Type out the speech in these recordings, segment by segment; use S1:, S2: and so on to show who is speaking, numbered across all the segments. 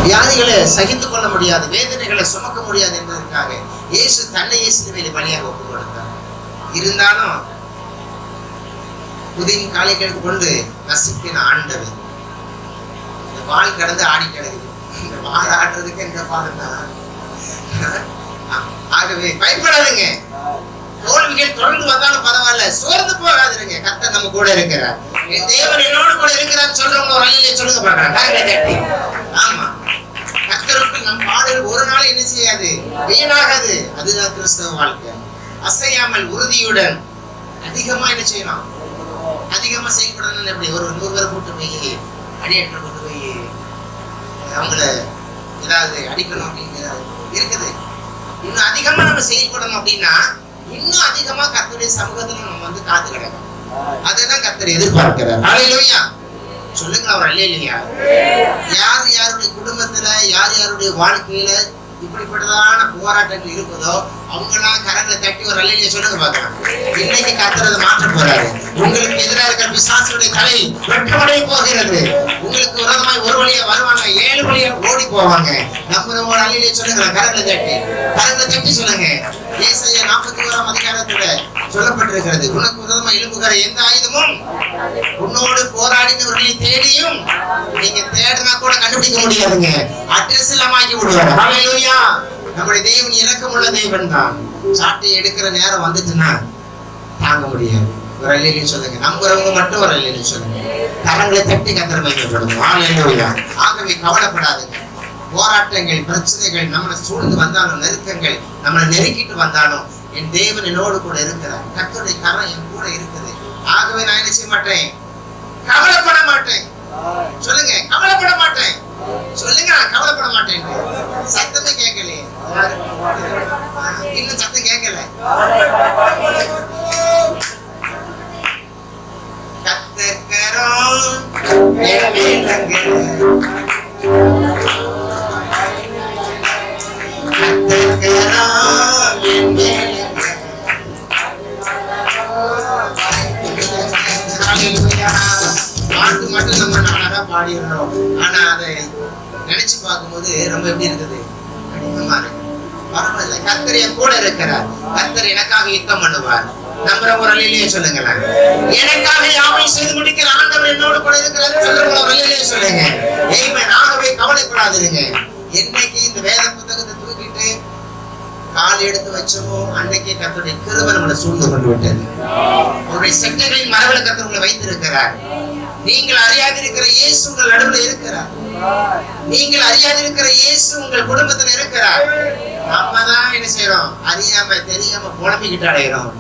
S1: வியாதிகளை சகித்துக் கொள்ள முடியாது, வேதனைகளை சுமக்க முடியாது என்பதற்காக இயேசு தன்னை சிலுவையிலே பலியாக ஒப்புக் கொடுத்தார். இருந்தாலும் புதிய காலைகளுக்கு கொண்டு நசிப்பின ஆண்டவர் இந்த வால் கடந்து ஆடி கிடக்குது. இந்த வால் ஆடுறதுக்கு எந்த பாடம் தான். ஆகவே பயப்படாதுங்க. தோல்விகள் தொடர்ந்து வந்தாலும் பரவாயில்ல, சோர்ந்து போகாதுங்க. கர்த்தர் நம்ம கூட இருக்கிறார். என் தேவன் என்னோடு கூட இருக்கிறார் சொல்றவங்க ஒரு அல்லேலூயா சொல்லுங்க பார்க்கலாம். ஆமா, கர்த்தருக்கு நம் பாடல் ஒரு நாள் என்ன செய்யாது, வீணாகாது. அதுதான் கிறிஸ்தவ வாழ்க்கை. அசையாமல் உறுதியுடன் அதிகமா என்ன செய்யணும், அதிகமா செயல்படணும். எப்படி ஒரு 100 பேரை கூட்டு போய் அடியேற்ற கொண்டு போய் அவங்கள ஏதாவது அடிக்கணும் அப்படிங்கிறது இருக்குது. இன்னும் அதிகமா நம்ம செயல்படணும் அப்படின்னா இன்னும் அதிகமா கர்த்தருடைய சமூகத்துல நம்ம வந்து காத்து கிடக்கணும். அதைதான் கர்த்தர் எதிர்பார்க்கிறார். ஹல்லேலூயா சொல்லுங்க அவர். அல்லேலூயா. யார் யாருடைய குடும்பத்துல யார் யாருடைய வாழ்க்கையில இப்படிப்பட்டதான போராட்டங்கள் இருக்குதோ அவங்கெல்லாம் கரங்களை தட்டி ஒரு அல்லேலூயா சொல்லுங்க பார்க்கலாம். இன்னைக்கு கர்த்தர் அதை மாற்ற போறாரு. உங்களுக்கு எதிராக இருக்கிற பிசாசுடைய தலை வெட்டமடைய போகிறது. உங்களுக்கு விரோதமாய் ஒரு வழியா வருவாங்க, 7 வழியா ஓடி போவாங்க. நம்ம ஒரு அல்லேலூயா சொல்லுங்க. கரங்களை தட்டி சொல்லுங்க. ஏசாயா 41ஆம் அதிகாரத்துல சொல்லப்பட்டிருக்கிறது, உனக்கு விரோதமா எழும்புகிற எந்த ஆயுதமும் உன்னோடு போராடினவர்களை தேடியும் நீங்க தேடினா கூட கண்டுபிடிக்க முடியாதுங்க. அட்ரஸ் இல்லாம ஆக்கி விடுவாரு. ஹல்லேலூயா. நம்முடைய தேவன் இரக்கமுள்ள தேவன் தான். சாட்டை எடுக்கிற நேரம் வந்துச்சுன்னா தாங்க முடியாது. ஒரு அல்லேலூயா சொல்லுங்க. நம்புறவங்க மட்டும் ஒரு அல்லேலூயா சொல்லுங்க. கரங்களை தட்டி கர்த்தரை மகிமைப்படுத்துங்க. ஹல்லேலூயா. ஆகவே கவலைப்படாதுங்க. போராட்டங்கள் பிரச்சனைகள் நம்மளை சூழ்ந்து வந்தாலும், நெருக்கங்கள் நம்மளை நெருக்கிட்டு வந்தாலும் என் தேவன் என்னோடு கூட இருக்கிறார். கர்த்தருடைய கரம் என் கூட இருக்குது. ஆகவே நான் என்ன செய்ய மாட்டேன், கவலைப்பட மாட்டேன். சொல்லுங்க, கவலைப்பட மாட்டேன். சொல்லுங்க, நான் கவலைப்பட மாட்டேன். சத்தமே கேட்கலையே, இன்னும் சத்தம் கேட்கல. கர்த்தர் கரம் என் மேல் தங்குகிறது. பாட்டு மட்டும் நம்ம அழகா பாடிடுறோம். ஆனா அதை நினைச்சு பார்க்கும்போது ரொம்ப எப்படி இருக்குது, கடினமா இருக்கு. பரவாயில்ல, கர்த்தர் என் கூட இருக்கிறார். கர்த்தர் எனக்காக யுத்தம் பண்ணுவார். நம்புற ஒரு அல்லேலூயா சொல்லுங்களேன். எனக்காக யாவையும் செய்து முடிக்கிற ஆண்டவர் என்னோடு கூட இருக்கிறார் சொல்றவங்க ஒரு அல்லேலூயா சொல்லுங்க. ஆமென். ஆகவே கவலைப்படாதீங்க. என்னைக்கு இந்த வேத புத்தகத்தை தூக்கிட்டு கால் எடுத்து வச்சோமோ அன்னைக்கே கர்த்தருடைய கிருபை நம்மளை சூழ்ந்து கொண்டு விட்டது. அவருடைய சட்டைகளின் மரபில் கர்த்தர் உங்களை வைத்திருக்கிறார். நீங்கள் அறியாதிருக்கிற இயேசு உங்கள் நடுவில் இருக்கிறார். நீங்கள் அறியாதிருக்கிற இயேசு உங்கள் குடும்பத்தில் இருக்கிறார். நம்ம தான் என்ன செய்யறோம், அறியாம தெரியாம புலம்பிக்கிட்டு அடைகிறோம்.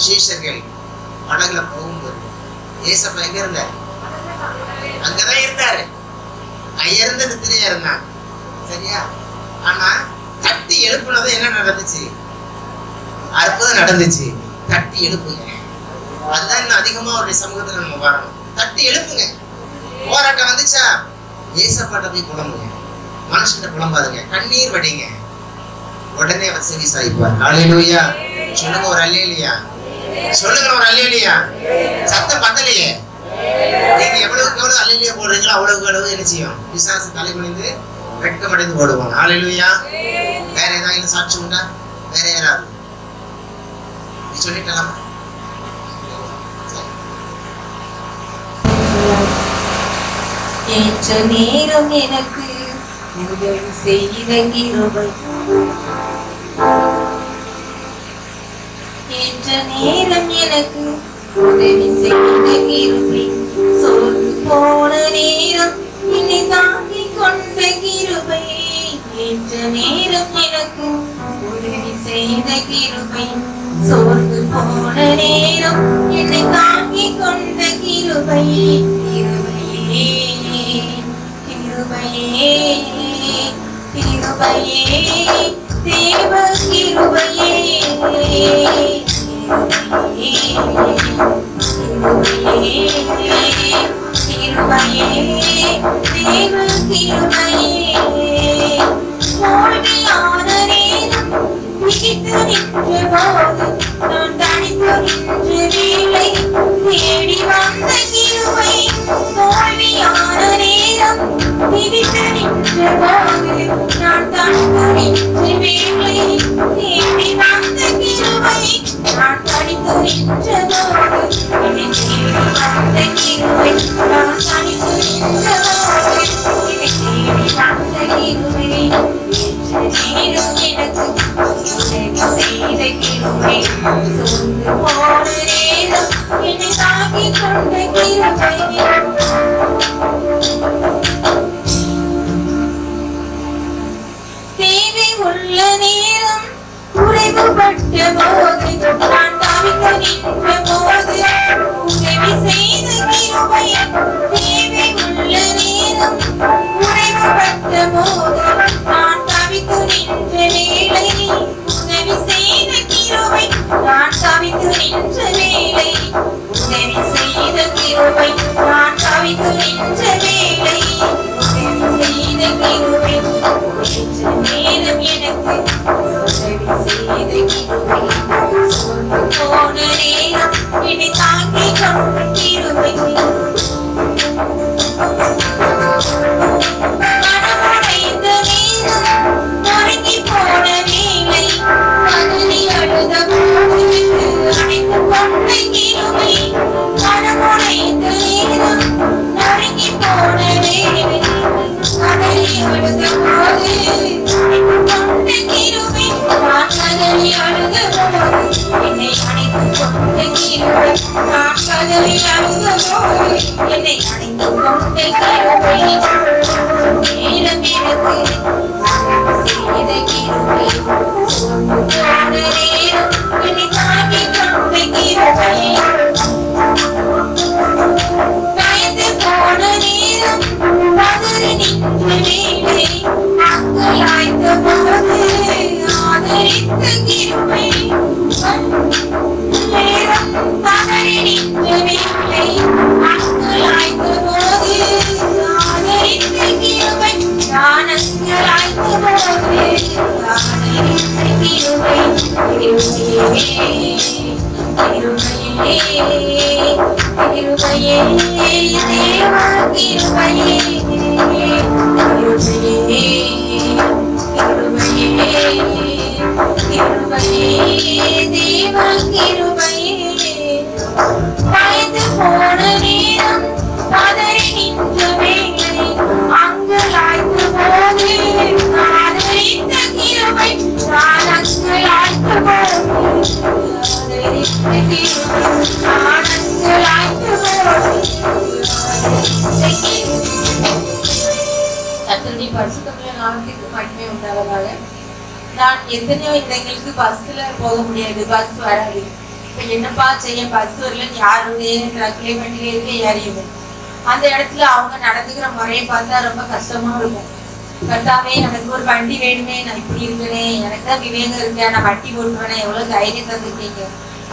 S1: சீஷர்கள் படகுல போகும்போது ஏசப்பா எங்க இருந்தார், அங்கதான் இருந்தாரு. இருந்து நித்திரையா இருந்தாங்க. சரியா? ஆனா தட்டி எழுப்புனது என்ன நடந்துச்சு, அற்புதம் நடந்துச்சு. தட்டி எழுப்புங்க. அதுதான் இன்னும் அதிகமா அவருடைய சமூகத்துல நம்ம வரணும். தட்டி எழுப்புங்க. போராட்டம் வந்துச்சா ஏசப்பாட்ட போய் புலம்புங்க. மனுஷன் புலம்பாதுங்க, கண்ணீர் வடிங்க. உடனே அவர் செவி சாய்ப்பார். அல்லேலூயா சொல்லுங்க. ஒரு அல்லேலூயா சொல்லுங்க. ஒரு அல்லேலூயா. சத்தம் பத்தலையே. நீங்க எவ்வளவுக்கு எவ்வளவு அல்லேலூயா போடுறீங்களோ அவ்வளவுக்கு அளவு என்ன செய்யும், பிசாசு தலைகுனிந்து வெட்கமடைந்து போடுவாங்க. அல்லேலூயா. வேற ஏதாவது சாட்சி உண்டா? வேற யாராவது சொல்லிட்டலாம்.
S2: ஏற்ற நேரம் எனக்கு உதவி செய்த கிருபை, ஏற்ற நேரம் எனக்கு உதவி செய்த கிருபை, சோர்ந்து போன நேரம் என்னை தாங்கி கொண்ட கிருபை, ஏற்ற நேரம் எனக்கு உதவி செய்த கிருபை, சோர்ந்து போன நேரம் என்னை தாங்கி கொண்ட கிருபை, கிருபையே கிருபையே கிருபையே தேவ கிருபையே கிருபையே தேவ கிருபையே தோல்வியான நேரம் திகைத்து நின்ற போது நான் தனித்து நின்ற வேளை தேடி வந்த கிருபை, தோல்வியான நேரம் திகைத்து நின்ற போது நான் தனித்து வேலை தேடி வந்த கிருபை நான் தனித்து நின்றதோடு என்னை தேடி வந்த கிருபை நான் தனித்து நின்றதோடு என்னை தேடி வந்த கிருபை நேரம் எனக்கு செய்த கிருபை சோர்ந்து போன நேரம் என்னை தாங்கிக் கொண்ட கிருபை தேவை உள்ள நேரம் குறைவுபட்ட போது நான் தவிக்க நின்ற போது உதவி செய்த கிருபை தேவை உள்ள நேரம் குறைவுபட்ட போது நான் தவிக்க நின்ற வேளை உதவி செய்த கிருபை நான் தவிக்க நின்ற வேளை உதவி செய்த கிருபை நான் தவிக்க நின்ற வேளை உதவி செய்த கிருபை நேரம் எனக்கு உதவி செய்த கிருபை சோர்ந்து போன நேரம் என்னை தாங்கிக் கொண்ட கிருபை மனமுடைந்த நேரம் நொறுங்கி போன வேளை கதறி அழுத போது அணைத்து கொண்ட கிருபை மனமுடைந்த நேரம் நொறுங்கி போன வேளை கதறி அழுத போது அணைத்து கொண்ட கிருபை நான் கதறி அழுத போது என்னை அணைத்து கொண்ட கிருபை நான் கதறி அழுத போது என்னை அணைத்து கொண்ட கிருபை நேரம் எனக்கு செய்த கிருபை சோர்ந்து போன நேரம் என்னை தாங்கிக் கொண்ட கிருபை பயந்து போன நேரம் பதறி நின்ற வேளை அங்கலாய்த்த போது ஆதரித்த கிருபை நேரம் பதறி நின்ற வேளை அங்கலாய்த்த போது ஆதரித்த கிருபை நான் அங்கலாய்த்த போது ஆதரித்த கிருபை கிருபையே தேவா கிருபையே தேவா கிருபையே பயந்து போன நேரம் பதறி நின்ற வேளை அங்கலாய்த்த போது ஆதரித்த கிருபை நான் அங்கலாய்த்த போது ஆதரித்த கிருபை நான் அங்கலாய்த்த போது கர்த்தருடைய பரிசுத்தமுள்ள நாமத்திற்கு மகிமை உண்டாவதாக. நான் எத்தனையோ இடங்களுக்கு பஸ்ல போக முடியாது, பஸ் வராது. இப்ப என்னப்பா செய்ய, பஸ் வரலன்னு யாருடைய கிளைமேட்ல ஏறிடுவேன். அந்த இடத்துல அவங்க நடந்துக்கிற முறையை பார்த்தா ரொம்ப கஷ்டமா இருக்கும். கர்த்தாவே எனக்கு ஒரு வண்டி வேணுமே, நான் இப்படி இருக்கிறேன், எனக்கு தான் விவேகம் இருக்கேன், நான் வண்டி போட்டுவேனே, எவ்வளவு தைரியம் தந்துருக்கீங்க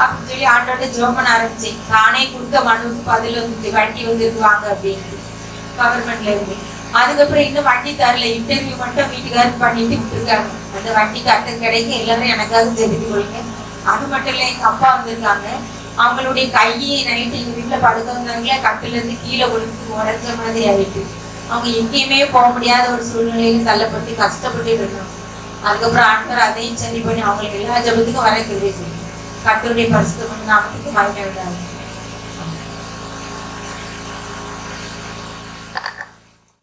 S2: அப்படின்னு சொல்லி ஆண்டோட ஜெபம் பண்ண ஆரம்பிச்சேன். நானே கொடுத்த மனுவுக்கு பதில் வந்துச்சு, வண்டி வந்துருவாங்க அப்படின்ட்டு கவர்மெண்ட்ல இருந்து. அதுக்கப்புறம் இன்னும் வண்டி தரல, இன்டர்வியூ மட்டும் வீட்டுக்காரர் பண்ணிட்டு விட்டுருக்காங்க. அந்த வண்டிக்கு அட்டை கிடைக்க எல்லாரும் எனக்காக தெரிந்து கொள்ளுங்க. அது மட்டும் இல்லை, எங்க அப்பா வந்திருக்காங்க, அவங்களுடைய கையை நைட்டு எங்க வீட்டுல படுக்க வந்தாங்களே, கட்டில இருந்து கீழே விழுந்து உடஞ்ச மாதிரி ஆயிட்டு அவங்க எங்கேயுமே போக முடியாத ஒரு சூழ்நிலையில தள்ளப்பட்டு கஷ்டப்பட்டு இருக்கணும். அதுக்கப்புறம் ஆண்டவர் அதையும் சரி பண்ணி அவங்களுக்கு எல்லா ஜபத்துக்கும் வர கிருபை செய்யும். கர்த்தருடைய பரிசுத்தமுள்ள நாமத்துக்கு மகிமை உண்டாகுக.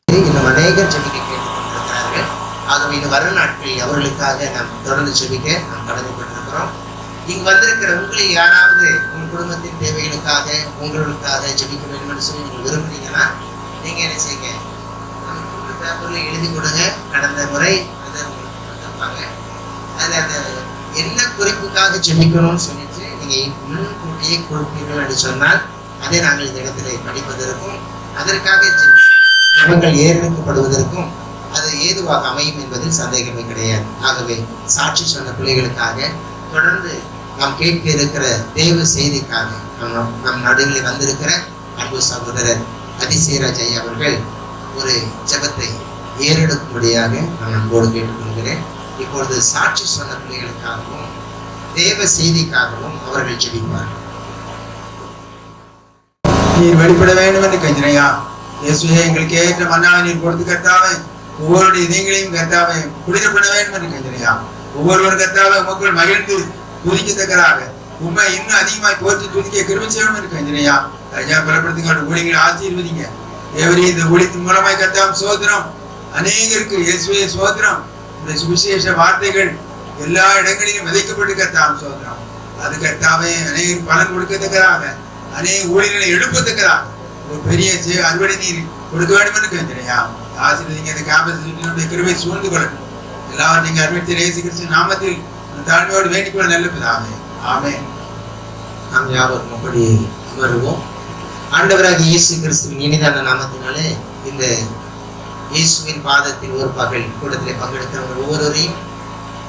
S1: இன்னும் அநேகர் ஜெபிக்க கேட்டுக்கொண்டிருக்கிறார்கள். ஆகவே இது வரும் நாட்களில் அவர்களுக்காக நாம் தொடர்ந்து ஜெபிக்க நாம் கடமைப்பட்டிருக்கிறோம். இங்கு வந்திருக்கிற உங்களில் யாராவது உங்கள் குடும்பத்தின் தேவைகளுக்காக உங்களுக்காக ஜெபிக்க வேண்டும் என்று சொல்லி நீங்கள் விரும்புனீங்கன்னா நீங்க என்ன செய்யுங்க, பேப்பர்ல எழுதி கொடுங்க. கடந்த முறை அதை உங்களுக்கு கொடுத்துருப்பாங்க. அது அந்த என்ன குறிப்புக்காக ஜெபிக்கணும்னு சொல்லிட்டு நீங்க முன்கூட்டியே கொடுப்பீர்கள் என்று சொன்னால் அதை நாங்கள் இந்த இடத்துல படிப்பதற்கும் அதற்காக ஜெபங்கள் ஏற்படுவதற்கும் அது ஏதுவாக அமையும் என்பதில் சந்தேகமே கிடையாது. ஆகவே சாட்சி சொன்ன பிள்ளைகளுக்காக தொடர்ந்து நாம் கேட்க இருக்கிற தேவ செய்திக்காக நம் நடுவில் வந்திருக்கிற அன்பு சகோதரர் அதிசயராஜ் ஐயா அவர்கள் ஒரு ஜெபத்தை ஏறெடுக்கும்படியாக நான் அன்போடு கேட்டுக்கொள்கிறேன். இப்பொழுது சாட்சி சொன்ன பிள்ளைகளுக்காகவும் தேவ செய்திக்காகவும் அவர்கள் ஜெபிப்பார்கள்.
S3: நீர் வெளிப்பட வேண்டும் என்று கெஞ்சினையா. இயேசுவே, எங்களுக்கு ஏற்ற மன்னாவை நீர் கொடுத்து கர்த்தாவே, ஒவ்வொருடைய இதயங்களையும் கர்த்தாவை குளிரப்பட வேண்டும் என்று கெஞ்சுறியா. ஒவ்வொருவர் கர்த்தாவை மக்கள் மகிழ்ந்து துதிக்கத்தக்கதாக உண்மை இன்னும் அதிகமாய் போற்றி துதிக்க கிருபை செய்யணும் என்று கெஞ்சுறியா. ஐயா பலப்படுத்துங்க, ஊழியர்களை ஆசீர்வதிங்க தேவரே. இந்த ஊழியத்தின் மூலமாய் கர்த்தாவும் சோதரம் அநேகருக்கு இயேசுவே சோதரம். இந்த சுவிசேஷ வார்த்தைகள் எல்லா இடங்களிலும் விதைக்கப்பட்டு கர்த்தாவும் சோதரம். அது கர்த்தாவே அநேகர் பலன் கொடுக்கத்தக்கதாக அநேக ஊழியர்களை எழுப்பத்தக்கதாக ஒரு பெரிய அறுவடை நீர் கொடுக்க வேண்டும் என்று கெஞ்சுறியா. ஆசீர்வதிங்க. இந்த காப்பத்தினுடைய கிருபை சூழ்ந்து கொள்ளட்டும். எல்லாரும் நீங்க அருமையில் இயேசு கிறிஸ்து நாமத்தில் தாழ்மையோடு வேண்டிக் கொள்ள நல்ல பிதாவே. ஆமென்.
S1: நாம் யாவரும் அப்படி அமருவோம். ஆண்டவராகிய இயேசு கிறிஸ்துவின் இனிதான நாமத்தினாலே இந்த இயேசுவின் பாதத்தில் ஒரு பகல் கூட்டத்திலே பங்கெடுக்கிறவர்கள் ஒவ்வொருவரையும்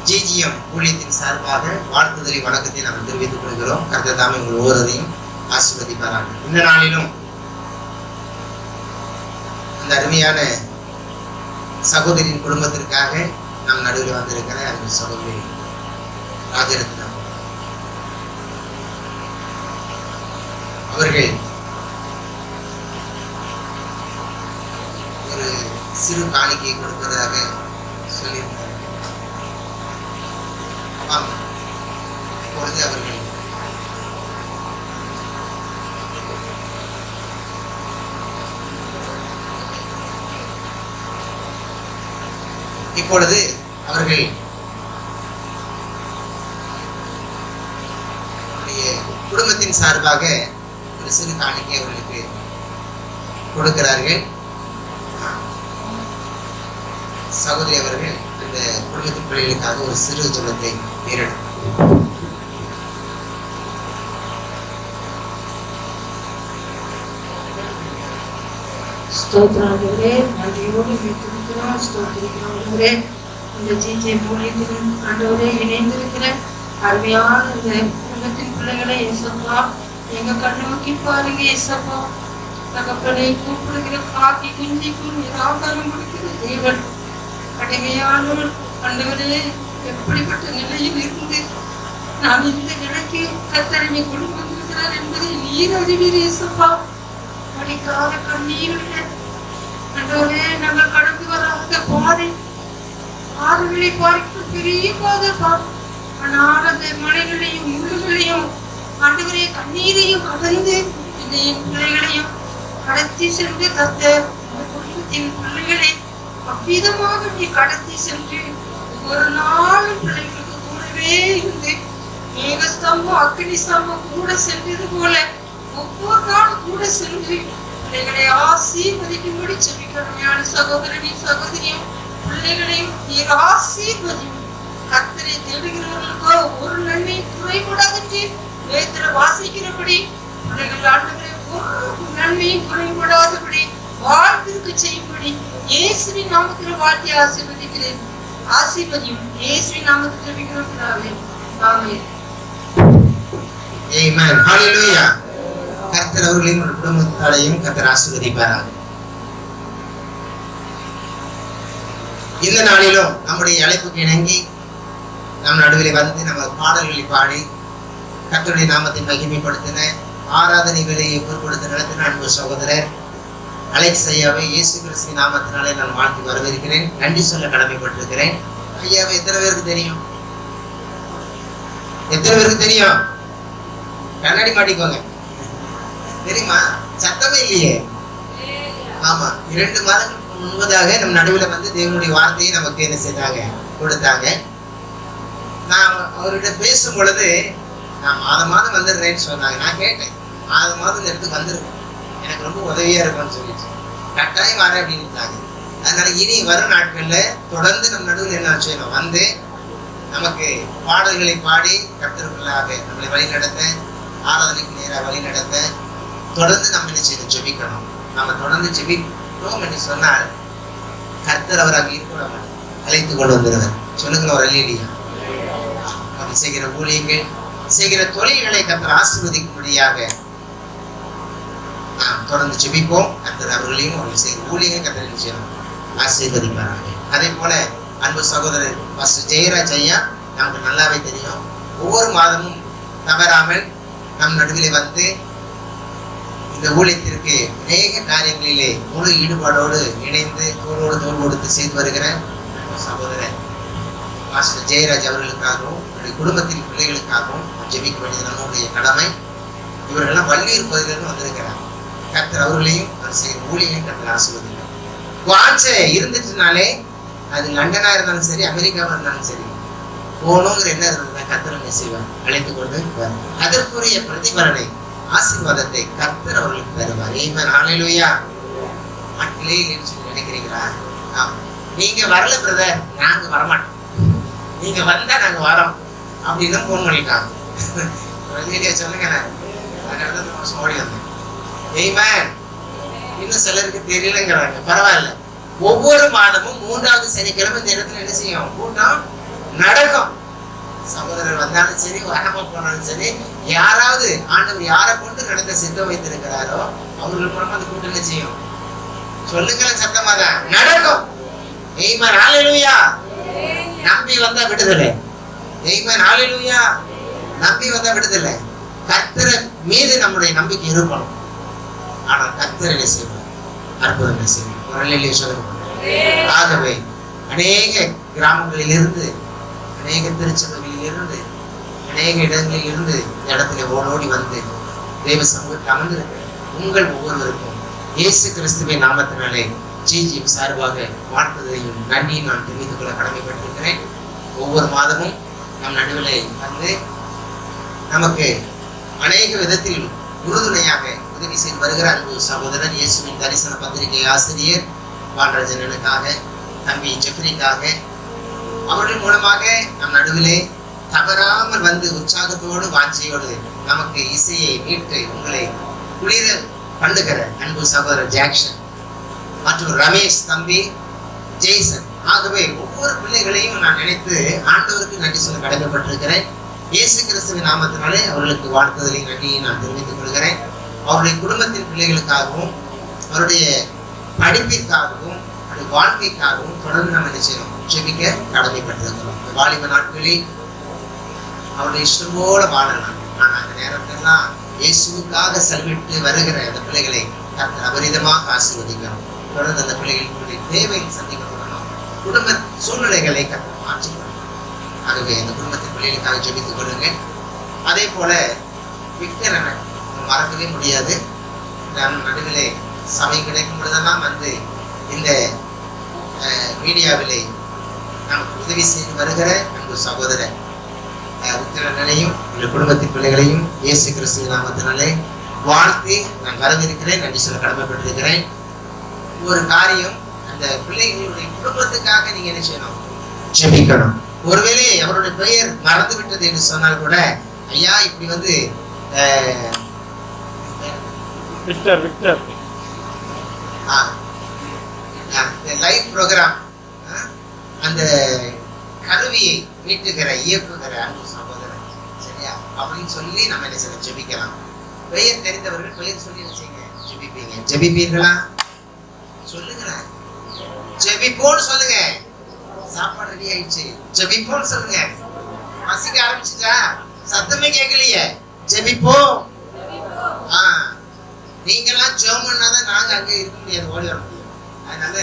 S1: ஜிஜிஎம் ஊழியத்தின் சார்பாக வாழ்த்துதலை வணக்கத்தை நாம் தெரிவித்துக் கொள்கிறோம். கர்த்தர் தாமே உங்கள் ஒவ்வொருவரையும் ஆசீர்வதிப்பாராக. இந்த நாளிலும் அந்த அருமையான சகோதரியின் குடும்பத்திற்காக நம் நடுவில் வந்திருக்கிற அந்த சகோதரி ராஜரத்னம் அவர்கள் ஒரு சிறு காணிக்கையை கொடுப்பதாக சொல்லியிருந்தார். இப்பொழுது அவர்கள் குடும்பத்தின் சார்பாக ஒரு சிறு காணிக்கை அவர்களுக்கு கொடுக்கிறார்கள். சகோதரி அவர்கள் அந்த குடும்பத்தின் பிள்ளைகளுக்காக ஒரு சிறு ஜெபத்தை ஏறெடுக்கும்.
S4: ஸ்தோத்திராண்டவரே, நன்றியோடு வைத்திருக்கிறோம். ஸ்தோத்திரிக்கிறோம். இந்த ஜிஜே மூலியத்திலும் ஆண்டவரே இணைந்திருக்கிற அருமையான இந்த குடும்பத்தின் பிள்ளைகளை ஏசப்பா எங்க கண்ணு நோக்கி பாருங்க ஏசப்பா. தகப்பனை கூப்பிடுகிற காக்கி குஞ்சிக்கும் நிராகாரம் கொடுக்கிற தேவன் அடிமையானவன். ஆண்டவரே, எப்படிப்பட்ட நிலையில் இருந்து நான் இந்த நிலைக்கு கத்தறிமை கொண்டு வந்திருக்கிறார் என்பதை நீர் அறிவீர் ஏசப்பா. அடிக்காத கண்ணீருடைய ஆண்டவரே, நாங்கள் கடந்து வராத பாதைகளை பார்க்க பெரிய பாதைப்பா. ஆனால் அந்த மலைகளையும் முள்ளுகளையும் ஆண்டவரே கண்ணீரையும் கடந்து என் பிள்ளைகளையும் கடத்தி சென்று தந்த குடும்பத்தின் பிள்ளைகளை அவ்விதமாக நீ கடத்தி சென்று ஒரு நாளும் பிள்ளைகளுக்கு கூடவே இருந்து மேகஸ்தம்பம் அக்னி ஸ்தம்பம் கூட சென்றது போல ஒவ்வொரு நாளும் கூட சென்று பிள்ளைகளை ஆசீர்வதிக்கும்படி செபிக்கிறோம். சகோதரனையும் சகோதரியும் பிள்ளைகளையும் நீர் ஆசீர்வதியும். கர்த்தரை தேடுகிறவர்களுக்கோ ஒரு நன்மை குறைபடாதென்று வேதத்துல வாசிக்கிறபடி பிள்ளைகள் ஆண்டவரை ஒரு நன்மையும் குறைபடாதபடி வாழ்விற்கு செய்யும்படி இயேசுவின் நாமத்தில் வாழ்த்தி ஆசீர்வதிக்கிறேன். ஆசீர்வதியும் இயேசுவின் நாமத்தில் ஜெபிக்கிறோம் பிதாவே. ஆமென்.
S1: ஆமென். ஹல்லேலூயா. கர்த்தர் அவர்களையும் குடும்பத்தாரையும் கர்த்தர் ஆசீர்வதிப்பாராக. இந்த நாளிலும் நம்முடைய அழைப்புக்கு இணங்கி நம் நடுவில் வந்து நம்ம பாடல்களை பாடி கர்த்தருடைய நாமத்தை மகிமைப்படுத்தின ஆராதனைகளை பொருட்படுத்த நடத்தின அன்பு சகோதரர் அலெக்ஸ் ஐயாவை இயேசு கிறிஸ்துவின் நாமத்தினாலே நான் வாழ்த்து வரவேற்கிறேன். நன்றி சொல்ல கடமைப்பட்டிருக்கிறேன். ஐயாவை எத்தனை பேருக்கு தெரியும்? எத்தனை பேருக்கு தெரியும்? கண்ணாடி மாட்டிக்கோங்க. தெரியுமா? சத்தமே இல்லையே. ஆமா, 2 மாதங்களுக்கு முன்பதாக நம் நடுவில் வந்து தேவனுடைய வார்த்தையை நமக்கு என்ன செய்தாங்க, கொடுத்தாங்க. நான் அவர்கிட்ட பேசும் பொழுது நான் மாதம் வந்துடுறேன்னு சொன்னாங்க. நான் கேட்டேன், மாதம் இந்த இடத்துக்கு வந்துருக்கேன், எனக்கு ரொம்ப உதவியா இருக்கும்னு சொல்லிட்டு கட்டாயம் வர அப்படின்ட்டாங்க. அதனால இனி வரும் நாட்கள்ல தொடர்ந்து நம் நடுவில் என்ன செய்யணும், வந்து நமக்கு பாடல்களை பாடி கர்த்தருக்குள்ளாக நம்மளை வழி நடத்த, ஆராதனைக்கு நேராக வழி நடத்த தொடர்ந்து நம்ம என்ன செய்யணும், ஜெபிக்கணும். நம்ம தொடர்ந்து ஜெபிக்கிறோம் என்று சொன்னால் கர்த்தர் அவராக இருக்க அழைத்து கொண்டு வந்துடுவார். சொல்லுங்களேன் ஒரு அல்லேலூயா. நம்ம செய்கிற ஊழியங்கள், செய்கிற தொழில்களை கர்த்தர் ஆசீர்வதிக்கும்படியாக நாம் தொடர்ந்து ஜெபிப்போம். கர்த்தர் அவர்களையும் அவர்கள் செய்கிற ஊழியர்கள் கர்த்தர் செய்யணும் ஆசீர்வதிப்பார்கள். அதே போல அன்பு சகோதரர் பாஸ்டர் ஜெயராஜ் ஐயா நமக்கு நல்லாவே தெரியும். ஒவ்வொரு மாதமும் தவறாமல் நம் நடுவில் வந்து இந்த ஊழியத்திற்கு அநேக காரியங்களிலே முழு ஈடுபாடோடு இணைந்து தோளோடு தோள் கொடுத்து செய்து வருகிற சகோதரர் மாஸ்டர் ஜெயராஜ் அவர்களுக்காகவும் அவருடைய குடும்பத்தின் பிள்ளைகளுக்காகவும் ஜெபிக்க வேண்டியது நம்முடைய கடமை. இவர்களெல்லாம் வள்ளியூர் பகுதியிலிருந்து வந்திருக்கிறார். கர்த்தர் அவர்களையும் அவர் செய்கிற ஊழியையும் கர்த்தர் ஆசீர்வதிக்கிறார். வாஞ்சை இருந்துச்சுனாலே அது லண்டனா இருந்தாலும் சரி, அமெரிக்காவா இருந்தாலும் சரி, போகணுங்கிற என்ன இருந்ததுன்னா கர்த்தர் என்ன செய்வார், அழைத்து கொண்டு வருவார். அதற்குரிய பிரதிபலனை ஆசீர்வாதத்தை கர்த்தர் அவர்களுக்கு தருவார். ஆமென். ஹல்லேலூயா. ஆட்களே இல்லைன்னு சொல்லி நினைக்கிறீங்களா? நீங்க வரல பிரதர், நாங்க வரமாட்டோம், நீங்க வந்தா நாங்க வரோம் அப்படின்னு போன் பண்ணிட்டாங்க. வீடியோ சொல்லுங்க, நான் ஓடி வந்தேன். ஆமென். இன்னும் சிலருக்கு தெரியலங்கிறாங்க, பரவாயில்ல. ஒவ்வொரு மாதமும் 3வது சனிக்கிழமை இந்த இடத்துல என்ன செய்யும், கூட்டம் நடக்கும். சகோதரர் வந்தாலும் சரி, வராம போனாலும் சரி, யாராவது ஆண்டவர் யாரை கொண்டு நடத்த சித்தம் வைத்திருக்கிறாரோ அவர்கள் மூலமா அந்த கூட்டம் என்ன செய்யும், சொல்லுங்களேன், சத்தமா தான் நடக்கும். ஆமென். ஹல்லேலூயா. நம்பி வந்தா விடுதலை. ஆமென். ஹல்லேலூயா. நம்பி வந்தா விடுதலை. கர்த்தர் மீது நம்முடைய நம்பிக்கை இருக்கணும். ஆனா கர்த்தர் என்ன செய்வார், அற்புதம் என்ன செய்வார். ஒரு சொல்லுங்க. ஆகவே அநேக கிராமங்களில் இருந்து, அநேக திருச்சபைகளில் இருந்து, அநேக இடங்களில் இருந்து இந்த இடத்துல ஓடோடி வந்து தெய்வ சமூகத்தில் அமர்ந்திருக்கிற உங்கள் ஒவ்வொருவருக்கும் இயேசு கிறிஸ்துவின் நாமத்தினாலே ஜிஜிஎம் சார்பாக வாழ்த்துவதையும் நன்றியும் நான் தெரிவித்துக் கொள்ள கடமைப்பட்டிருக்கிறேன். ஒவ்வொரு மாதமும் நம் நடுவிலே வந்து நமக்கு அநேக விதத்தில் உறுதுணையாக உதவி செய்து வருகிற அன்பு சகோதரர் இயேசுவின் தரிசன பத்திரிகை ஆசிரியர் பாலராஜனுக்காக, தம்பி ஜெஃப்ரிக்காக, அவர்கள் மூலமாக நம் நடுவிலே தவறாமல் வந்து உற்சாகத்தோடு வாஞ்சையோடு நமக்கு இசையை மீட்டு உங்களை குளிர பண்ணுகிற அன்பு சகோதரர் ஜாக்சன் மற்றும் ரமேஷ் தம்பி ஜெய்சன். ஆகவே ஒவ்வொரு பிள்ளைகளையும் நான் நினைத்து ஆண்டவருக்கு நன்றி சொல்ல கடமைப்பட்டிருக்கிறேன். இயேசு கிறிஸ்துவின் நாமத்தினாலே அவர்களுக்கு வாழ்த்துதலை நன்றியை நான் தெரிவித்துக் கொள்கிறேன். அவருடைய குடும்பத்தின் பிள்ளைகளுக்காகவும், அவருடைய படிப்பிற்காகவும், அவருடைய வாழ்க்கைக்காகவும் தொடர்ந்து நம்ம என்ன செய்யணும், ஜெபிக்க கடமைப்பட்டிருக்கிறோம். இந்த வாலிப நாட்களில் அவருடைய இஷ்டம் போல வாழலாம். ஆனால் அந்த நேரத்திலாம் இயேசுவுக்காக செலவிட்டு வருகிற அந்த பிள்ளைகளை கர்த்தர் அபரிதமாக ஆசீர்வதிக்கணும். தொடர்ந்து அந்த பிள்ளைகளுடைய தேவையை சந்திக்கப்படணும். குடும்ப சூழ்நிலைகளை கர்த்தர் மாற்றிக்கணும். ஆகவே அந்த குடும்பத்தின் பிள்ளைகளுக்காக ஜெபித்துக் கொள்ளுங்கள். அதே போல விக்டர் அண்ணன் மறக்கவே முடியாது. நம் நடுவிலே சமயம் கிடைக்கும் பொழுதெல்லாம் வந்து இந்த மீடியாவிலே நமக்கு உதவி செய்து வருகிற அன்பு சகோதரர் விக்டரனையும் எங்கள் குடும்பத்தின் பிள்ளைகளையும் இயேசு கிறிஸ்து நாமத்தினாலே வாழ்த்தி நான் வரவிருக்கிறேன், நன்றி சொல்ல கடமைப்பட்டிருக்கிறேன். ஒரு காரியம், அந்த பிள்ளைகளுடைய குடும்பத்துக்காக நீங்க என்ன செய்யணும், ஜெபிக்கணும். ஒருவேளை அவருடைய பெயர் மறந்து விட்டது என்று சொன்னால் கூட, ஐயா இப்படி வந்து லைவ் ப்ரோக்ராம் அந்த கருவியை மீட்டுகிற இயக்குகிற அன்பு சகோதரர், சரியா, அப்படின்னு சொல்லி நம்ம என்ன செய்ய ஜெபிக்கலாம். பெயர் தெரிந்தவர்கள் பெயர் சொல்லி என்ன செய்யுங்க, ஜெபிப்பீங்க. ஜெபிப்பீர்களா? சொல்லுங்களேன். ஜெபிப்போன்னு சொல்லுங்க. சாப்பாடு ரெடி ஆயிடுச்சு, ஜெபிப்போன்னு சொல்லுங்க. பசிக்க ஆரம்பிச்சுட்டா, சத்தமே கேட்கலையே, ஜெபிப்போ. நீங்களாம் ஜெபம்னாதான் நாங்க அங்கே இருக்க முடியாது, ஓடி வர முடியும். அதனால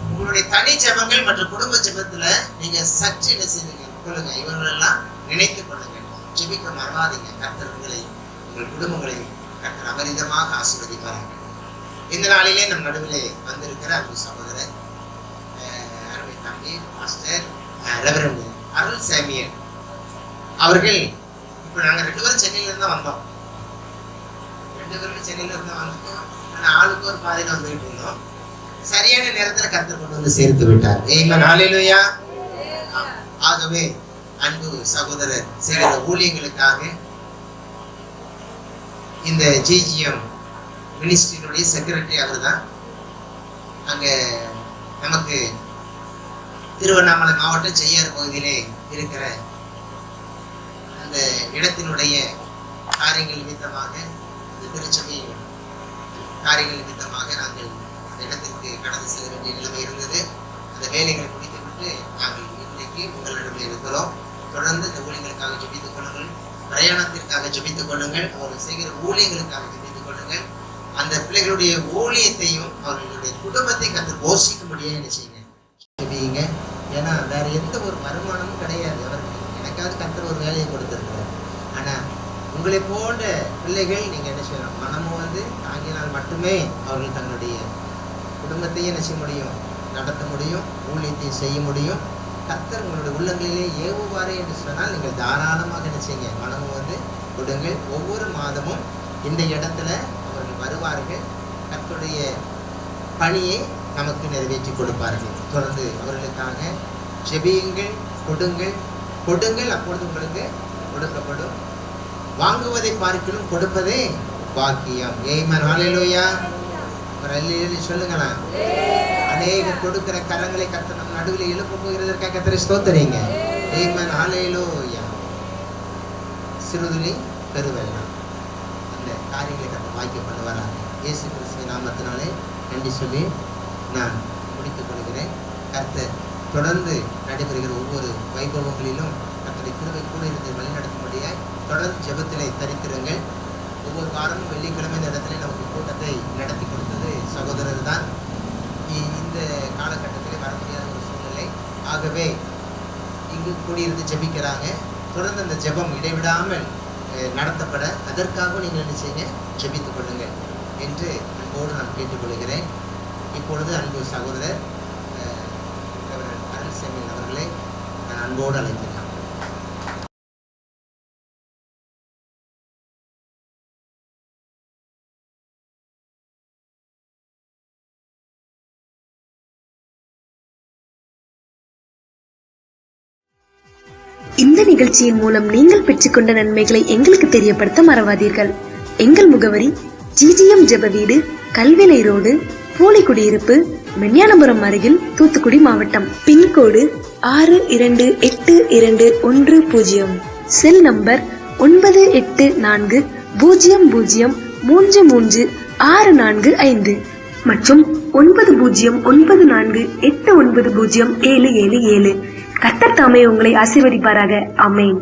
S1: உங்களுடைய தனி ஜெபங்கள் மற்றும் குடும்ப ஜெபத்துல நீங்க சற்று என்ன செய்யுங்க கொள்ளுங்க. இவங்களெல்லாம் நினைத்து கொள்ளுங்க, ஜெபிக்க மறவாதீங்க. கர்த்தர் உங்களையும் உங்கள் குடும்பங்களையும் கர்த்தர் அபரிதமாக ஆசீர்வதிப்பார்கள். இந்த நாளிலே நம் நடுவிலே வந்திருக்கிற அன்பு சகோதரர் அருமை தம்பி மாஸ்டர் ரெவரண்ட் அருள் சாமியல் அவர்கள், இப்ப நாங்க 2 பேரும் சென்னையில இருந்து வந்தோம். 2 பேரும் சென்னையில இருந்து வந்தோம். ஆளுக்கு ஒரு பாதையில வந்துகிட்டு இருந்தோம். சரியான நேரத்துல கர்த்தர் கொண்டு வந்து சேர்த்து விட்டார். ஆமென். ஹல்லேலூயா. ஆகவே அன்பு சகோதரர் செய்கிற ஊழியங்களுக்காக இந்த ஜிஜிஎம் மினிஸ்ட்ரியினுடைய செக்ரட்டரி அவர் தான். அங்க நமக்கு திருவண்ணாமலை மாவட்டம் செய்யாறு பகுதியிலே இருக்கிற அந்த இடத்தினுடைய காரியங்கள் நிமித்தமாக, இந்த திருச்சபையின் காரியங்கள் நிமித்தமாக நாங்கள் அந்த இடத்திற்கு கடந்து செல்ல வேண்டிய நிலைமை இருந்தது. அந்த வேலைகளை முடித்துவிட்டு நாங்கள் இன்றைக்கு உங்களிடத்தில் இருக்கிறோம். தொடர்ந்து இந்த ஊழியர்களுக்காக ஜெபித்துக் கொள்ளுங்கள், பிரயாணத்திற்காக ஜெபித்துக் கொள்ளுங்கள், அவர்கள் செய்கிற ஊழியர்களுக்காக ஜெபித்துக் கொள்ளுங்கள். அந்த பிள்ளைகளுடைய ஊழியத்தையும் அவர்களுடைய குடும்பத்தை கர்த்தர் போஷிக்கும்படியாக என்ன செய்யுங்க, ஜெபியுங்க. ஏன்னா வேற எந்த ஒரு வருமானமும் கிடையாது அவருக்கு. எனக்காவது கர்த்தர் ஒரு வேலையை கொடுத்துருக்காரு. ஆனா உங்களை போன்ற பிள்ளைகள் நீங்க என்ன செய்யணும், மனமும் தாங்கினால் மட்டுமே அவர்கள் தங்களுடைய குடும்பத்தையும் என்ன செய்ய முடியும், நடத்த முடியும், ஊழியத்தையும் செய்ய முடியும். கர்த்தர் உங்களுடைய உள்ளங்களிலே ஏவுவாரே என்று சொன்னால் நீங்கள் தாராளமாக என்ன செய்யுங்க, மனமும் கொடுங்கள். ஒவ்வொரு மாதமும் இந்த இடத்துல அவர்கள் வருவார்கள், கர்த்தருடைய பணியை நமக்கு நிறைவேற்றி கொடுப்பார்கள். தொடர்ந்து அவர்களுக்காக ஜெபியுங்கள், கொடுங்கள் கொடுங்கள், அப்பொழுது உங்களுக்கு கொடுக்கப்படும். வாங்குவதை பார்க்கலும் கொடுப்பதே பாக்கியம். ஆமென், ஹல்லேலூயா. சொல்லுங்களா, அநேக கொடுக்கிற கரங்களை கர்த்தர் நம் நடுவில் எழுப்ப போகிறதற்காக கர்த்தரை ஸ்தோத்திரிங்க. ஆமென், ஹல்லேலூயா. சிறுதுளி பெருவெள்ளம், அந்த காரியங்களை கர்த்தர் வாக்கியம் பண்ணுவாராக. இயேசு கிறிஸ்துவின் நாமத்தினாலே நன்றி சொல்லி நான் முடித்துக் கொள்கிறேன். கர்த்தர் தொடர்ந்து நடைபெறுகிற ஒவ்வொரு வைபவங்களிலும் கர்த்தருடைய கிருபை கூட இருந்து வழிநடத்தும்படியாய் தொடர்ந்து ஜெபத்திலே தரித்திருங்கள். ஒவ்வொரு வாரமும் வெள்ளிக்கிழமை இந்த இடத்துல நமக்கு கூட்டத்தை நடத்தி கொடுத்தது சகோதரர் தான். இந்த காலகட்டத்திலே வர முடியாத ஒரு சூழ்நிலை. ஆகவே இங்கு கூடியிருந்து ஜெபிக்கிறாங்க. தொடர்ந்து அந்த ஜெபம் இடைவிடாமல் நடத்தப்பட அதற்காகவும் நீங்கள் என்ன செய்யுங்க, ஜெபித்துக் கொள்ளுங்கள் என்று அன்போடு நான் கேட்டுக்கொள்கிறேன். இப்பொழுது அன்பு சகோதரர் அருள் செமியன் அவர்களை நான் அன்போடு அழைக்கிறேன்.
S5: இந்த நிகழ்ச்சியின் மூலம் நீங்கள் பெற்றுக்கொண்ட நன்மைகளை எங்களுக்கு தெரியப்படுத்த மறவாதீர்கள். எங்கள் முகவரி GGM ஜெப வீடு, கல்விலை ரோடு, பூலிக்குடியிருப்பு, மென்யானபுரம் அருகில், தூத்துக்குடி மாவட்டம். பின்கோடு 628210. செல் நம்பர் 984000336455 மற்றும் 9094890777. கர்த்தர் தாமே உங்களை ஆசீர்வதிப்பாராக. ஆமென்.